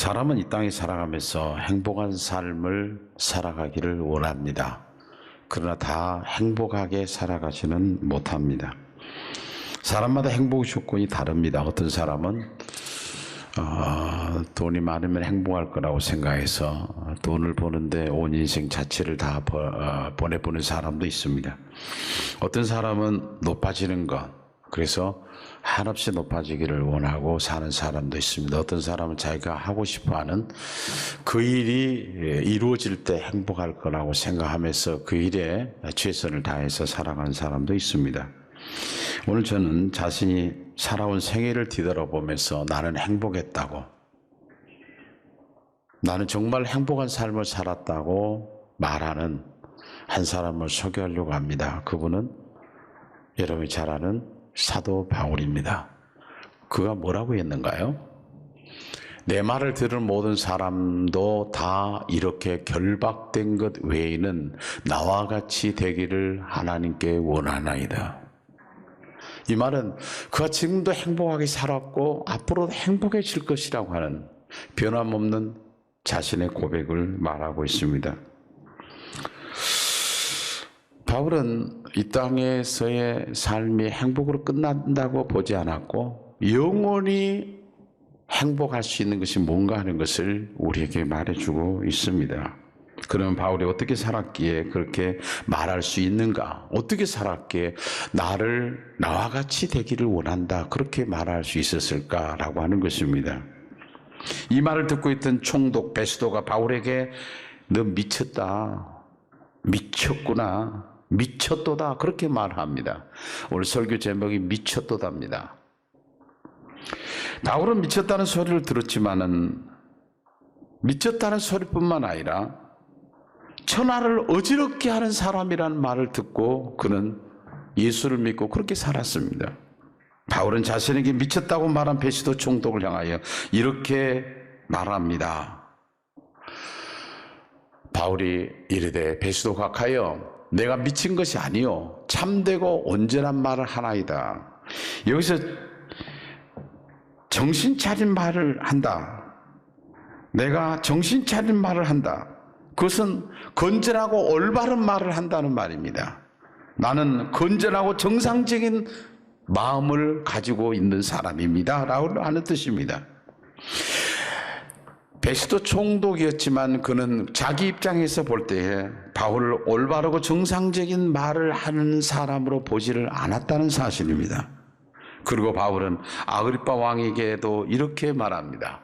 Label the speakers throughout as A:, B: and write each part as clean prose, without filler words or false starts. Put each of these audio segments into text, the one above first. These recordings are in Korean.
A: 사람은 이 땅에 살아가면서 행복한 삶을 살아가기를 원합니다. 그러나 다 행복하게 살아가지는 못합니다. 사람마다 행복 조건이 다릅니다. 어떤 사람은 돈이 많으면 행복할 거라고 생각해서 돈을 버는데 온 인생 자체를 다 보내보는 사람도 있습니다. 어떤 사람은 높아지는 것, 그래서 한없이 높아지기를 원하고 사는 사람도 있습니다. 어떤 사람은 자기가 하고 싶어하는 그 일이 이루어질 때 행복할 거라고 생각하면서 그 일에 최선을 다해서 살아가는 사람도 있습니다. 오늘 저는 자신이 살아온 생애를 뒤돌아보면서 나는 행복했다고, 나는 정말 행복한 삶을 살았다고 말하는 한 사람을 소개하려고 합니다. 그분은 여러분이 잘 아는 사도 바울입니다. 그가 뭐라고 했는가요? 내 말을 들은 모든 사람도 다 이렇게 결박된 것 외에는 나와 같이 되기를 하나님께 원하나이다. 이 말은 그가 지금도 행복하게 살았고 앞으로도 행복해질 것이라고 하는 변함없는 자신의 고백을 말하고 있습니다. 바울은 이 땅에서의 삶이 행복으로 끝난다고 보지 않았고 영원히 행복할 수 있는 것이 뭔가 하는 것을 우리에게 말해주고 있습니다. 그러면 바울이 어떻게 살았기에 그렇게 말할 수 있는가? 어떻게 살았기에 나와 같이 되기를 원한다, 그렇게 말할 수 있었을까라고 하는 것입니다. 이 말을 듣고 있던 총독 베스도가 바울에게 너 미쳤다, 미쳤구나, 미쳤도다, 그렇게 말합니다. 오늘 설교 제목이 미쳤도다입니다. 바울은 미쳤다는 소리를 들었지만은 미쳤다는 소리뿐만 아니라 천하를 어지럽게 하는 사람이라는 말을 듣고 그는 예수를 믿고 그렇게 살았습니다. 바울은 자신에게 미쳤다고 말한 베스도 총독을 향하여 이렇게 말합니다. 바울이 이르되 베스도 각하여 내가 미친 것이 아니요 참되고 온전한 말을 하나이다. 여기서 정신 차린 말을 한다. 내가 정신 차린 말을 한다. 그것은 건전하고 올바른 말을 한다는 말입니다. 나는 건전하고 정상적인 마음을 가지고 있는 사람입니다 라고 하는 뜻입니다. 베스도 총독이었지만 그는 자기 입장에서 볼 때에 바울을 올바르고 정상적인 말을 하는 사람으로 보지를 않았다는 사실입니다. 그리고 바울은 아그리빠 왕에게도 이렇게 말합니다.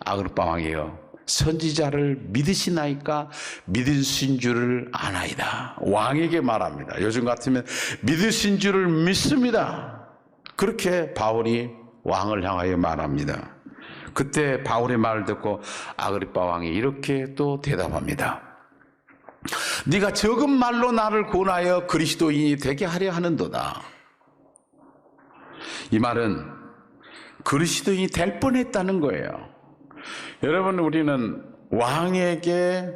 A: 아그리빠 왕이여, 선지자를 믿으시나이까? 믿으신 줄을 아나이다. 왕에게 말합니다. 요즘 같으면 믿으신 줄을 믿습니다. 그렇게 바울이 왕을 향하여 말합니다. 그때 바울의 말을 듣고 아그리빠 왕이 이렇게 또 대답합니다. 네가 적은 말로 나를 권하여 그리스도인이 되게 하려 하는도다. 이 말은 그리스도인이 될 뻔했다는 거예요. 여러분, 우리는 왕에게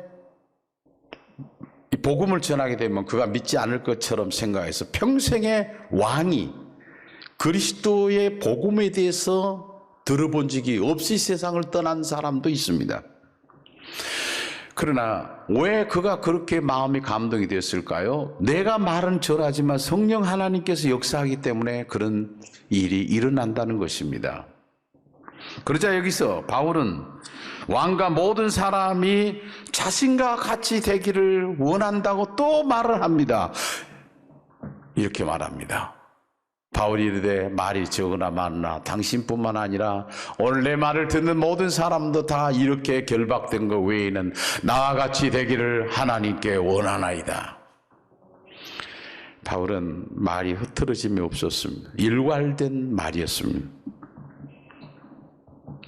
A: 복음을 전하게 되면 그가 믿지 않을 것처럼 생각해서 평생에 왕이 그리스도의 복음에 대해서 들어본 적이 없이 세상을 떠난 사람도 있습니다. 그러나 왜 그가 그렇게 마음이 감동이 되었을까요? 내가 말은 절하지만 성령 하나님께서 역사하기 때문에 그런 일이 일어난다는 것입니다. 그러자 여기서 바울은 왕과 모든 사람이 자신과 같이 되기를 원한다고 또 말을 합니다. 이렇게 말합니다. 바울이 이르되 말이 적으나 많으나 당신뿐만 아니라 오늘 내 말을 듣는 모든 사람도 다 이렇게 결박된 것 외에는 나와 같이 되기를 하나님께 원하나이다. 바울은 말이 흐트러짐이 없었습니다. 일관된 말이었습니다.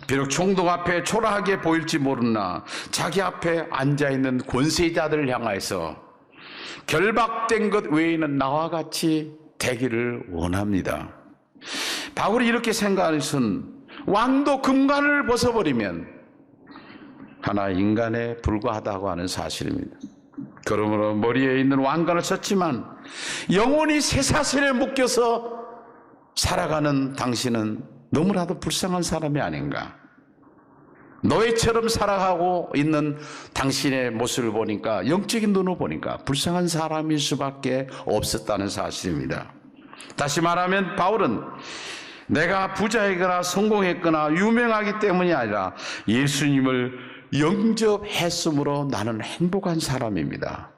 A: 비록 총독 앞에 초라하게 보일지 모르나 자기 앞에 앉아있는 권세자들을 향해서 결박된 것 외에는 나와 같이 되기를 원합니다. 바울이 이렇게 생각하는 것은 왕도 금관을 벗어버리면 하나의 인간에 불과하다고 하는 사실입니다. 그러므로 머리에 있는 왕관을 썼지만 영원히 쇠사슬에 묶여서 살아가는 당신은 너무나도 불쌍한 사람이 아닌가. 노예처럼 살아가고 있는 당신의 모습을 보니까, 영적인 눈으로 보니까 불쌍한 사람일 수밖에 없었다는 사실입니다. 다시 말하면 바울은 내가 부자이거나 성공했거나 유명하기 때문이 아니라 예수님을 영접했으므로 나는 행복한 사람입니다.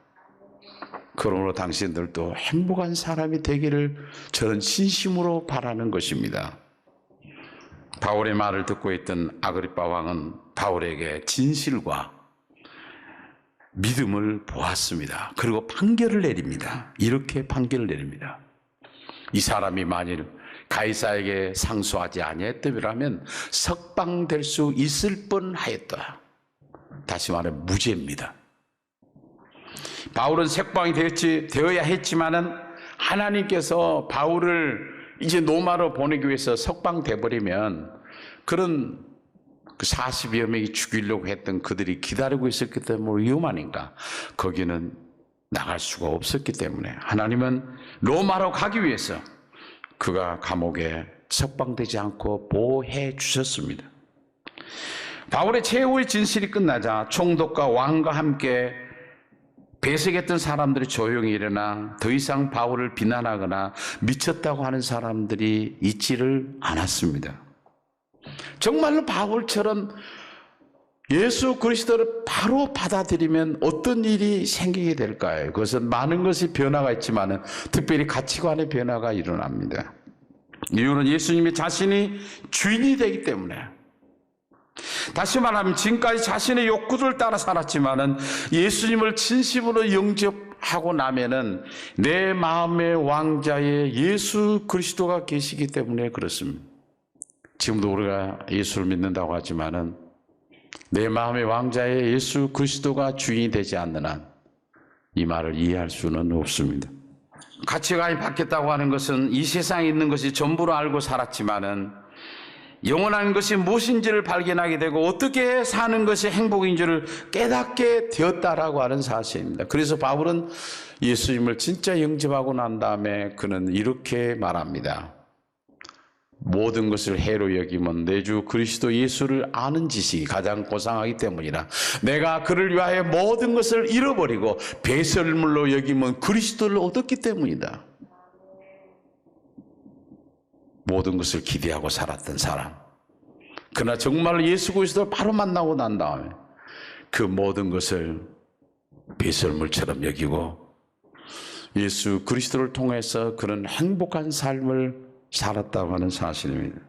A: 그러므로 당신들도 행복한 사람이 되기를 저는 진심으로 바라는 것입니다. 바울의 말을 듣고 있던 아그리빠 왕은 바울에게 진실과 믿음을 보았습니다. 그리고 판결을 내립니다. 이렇게 판결을 내립니다. 이 사람이 만일 가이사에게 상소하지 아니했더라면 석방될 수 있을 뻔하였다. 다시 말해 무죄입니다. 바울은 석방이 되어야 했지만은 하나님께서 바울을 이제 로마로 보내기 위해서 석방돼 버리면 그런 40여 명이 죽이려고 했던 그들이 기다리고 있었기 때문에 위험하니까 거기는 나갈 수가 없었기 때문에 하나님은 로마로 가기 위해서 그가 감옥에 석방되지 않고 보호해 주셨습니다. 바울의 최후의 진실이 끝나자 총독과 왕과 함께 배석했던 사람들이 조용히 일어나 더 이상 바울을 비난하거나 미쳤다고 하는 사람들이 있지를 않았습니다. 정말로 바울처럼 예수 그리스도를 바로 받아들이면 어떤 일이 생기게 될까요? 그것은 많은 것이 변화가 있지만 특별히 가치관의 변화가 일어납니다. 이유는 예수님이 자신이 주인이 되기 때문에. 다시 말하면 지금까지 자신의 욕구를 따라 살았지만은 예수님을 진심으로 영접하고 나면은 내 마음의 왕자에 예수 그리스도가 계시기 때문에 그렇습니다. 지금도 우리가 예수를 믿는다고 하지만은 내 마음의 왕자에 예수 그리스도가 주인이 되지 않는 한 이 말을 이해할 수는 없습니다. 가치관이 바뀌었다고 하는 것은 이 세상에 있는 것이 전부로 알고 살았지만은 영원한 것이 무엇인지를 발견하게 되고 어떻게 사는 것이 행복인지를 깨닫게 되었다라고 하는 사실입니다. 그래서 바울은 예수님을 진짜 영접하고 난 다음에 그는 이렇게 말합니다. 모든 것을 해로 여기면 내 주 그리스도 예수를 아는 지식이 가장 고상하기 때문이라. 내가 그를 위하여 모든 것을 잃어버리고 배설물로 여기면 그리스도를 얻었기 때문이다. 모든 것을 기대하고 살았던 사람, 그러나 정말 예수 그리스도를 바로 만나고 난 다음에 그 모든 것을 배설물처럼 여기고 예수 그리스도를 통해서 그런 행복한 삶을 살았다고 하는 사실입니다.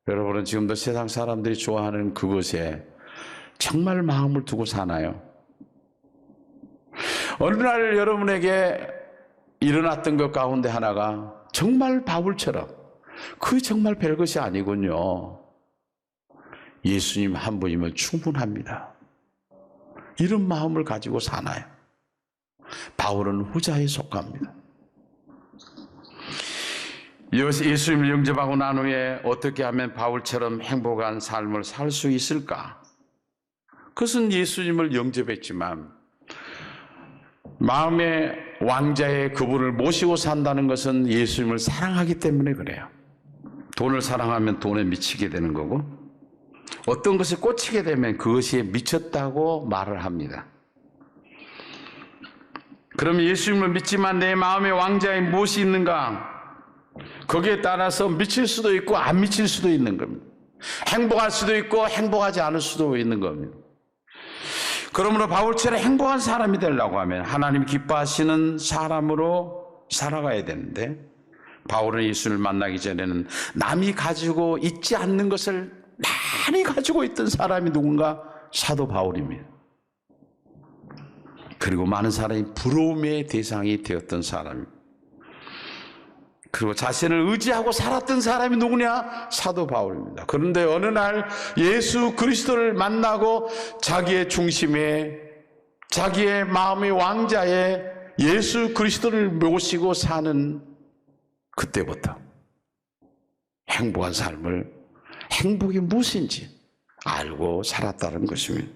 A: 여러분은 지금도 세상 사람들이 좋아하는 그것에 정말 마음을 두고 사나요? 어느 날 여러분에게 일어났던 것 가운데 하나가 정말 바울처럼 그 정말 별것이 아니군요. 예수님 한 분이면 충분합니다. 이런 마음을 가지고 사나요? 바울은 후자에 속합니다. 예수님을 영접하고 난 후에 어떻게 하면 바울처럼 행복한 삶을 살 수 있을까? 그것은 예수님을 영접했지만 마음의 왕자의 그분을 모시고 산다는 것은 예수님을 사랑하기 때문에 그래요. 돈을 사랑하면 돈에 미치게 되는 거고 어떤 것에 꽂히게 되면 그것이 미쳤다고 말을 합니다. 그러면 예수님을 믿지만 내 마음의 왕자에 무엇이 있는가? 거기에 따라서 미칠 수도 있고 안 미칠 수도 있는 겁니다. 행복할 수도 있고 행복하지 않을 수도 있는 겁니다. 그러므로 바울처럼 행복한 사람이 되려고 하면 하나님 기뻐하시는 사람으로 살아가야 되는데 바울은 예수를 만나기 전에는 남이 가지고 있지 않는 것을 많이 가지고 있던 사람이 누군가? 사도 바울입니다. 그리고 많은 사람이 부러움의 대상이 되었던 사람입니다. 그리고 자신을 의지하고 살았던 사람이 누구냐? 사도 바울입니다. 그런데 어느 날 예수 그리스도를 만나고 자기의 중심에 자기의 마음의 왕자에 예수 그리스도를 모시고 사는 그때부터 행복한 삶을, 행복이 무엇인지 알고 살았다는 것입니다.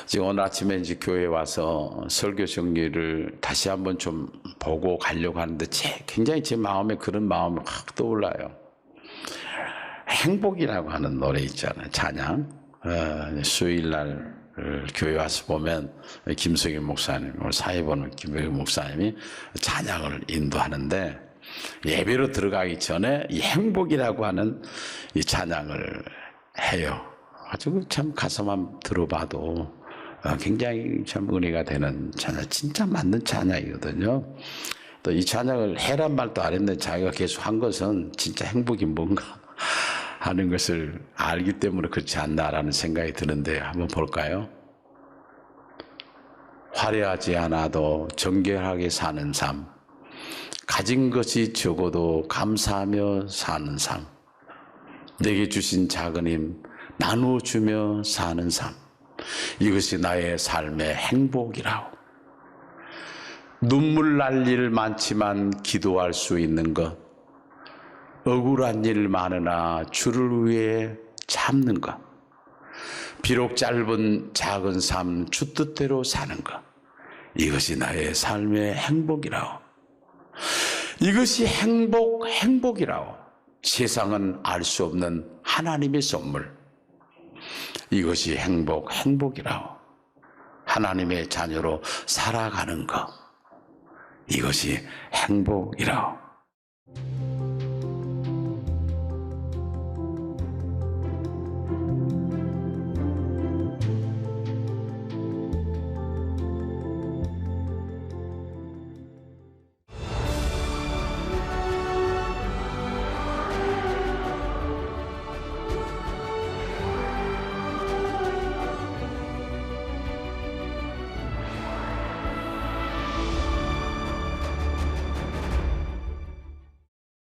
A: 지금 오늘 아침에 이제 교회에 와서 설교 정리를 다시 한번 좀 보고 가려고 하는데 굉장히 제 마음에 그런 마음이 확 떠올라요. 행복이라고 하는 노래 있잖아요. 찬양. 수요일날 교회 와서 보면 김석일 목사님, 오늘 사회 보는 김석일 목사님이 찬양을 인도하는데 예배로 들어가기 전에 이 행복이라고 하는 이 찬양을 해요. 아주 참 가사만 들어봐도 굉장히 참 은혜가 되는 찬양, 진짜 맞는 찬양이거든요. 또 이 찬양을 해란 말도 안 했는데 자기가 계속 한 것은 진짜 행복이 뭔가 하는 것을 알기 때문에 그렇지 않나라는 생각이 드는데 한번 볼까요? 화려하지 않아도 정결하게 사는 삶, 가진 것이 적어도 감사하며 사는 삶, 내게 주신 작은 힘 나누어주며 사는 삶, 이것이 나의 삶의 행복이라고. 눈물 날 일 많지만 기도할 수 있는 것, 억울한 일 많으나 주를 위해 참는 것, 비록 짧은 작은 삶 주 뜻대로 사는 것, 이것이 나의 삶의 행복이라고. 이것이 행복이라고. 세상은 알 수 없는 하나님의 선물, 이것이 행복이라고. 하나님의 자녀로 살아가는 것, 이것이 행복이라고.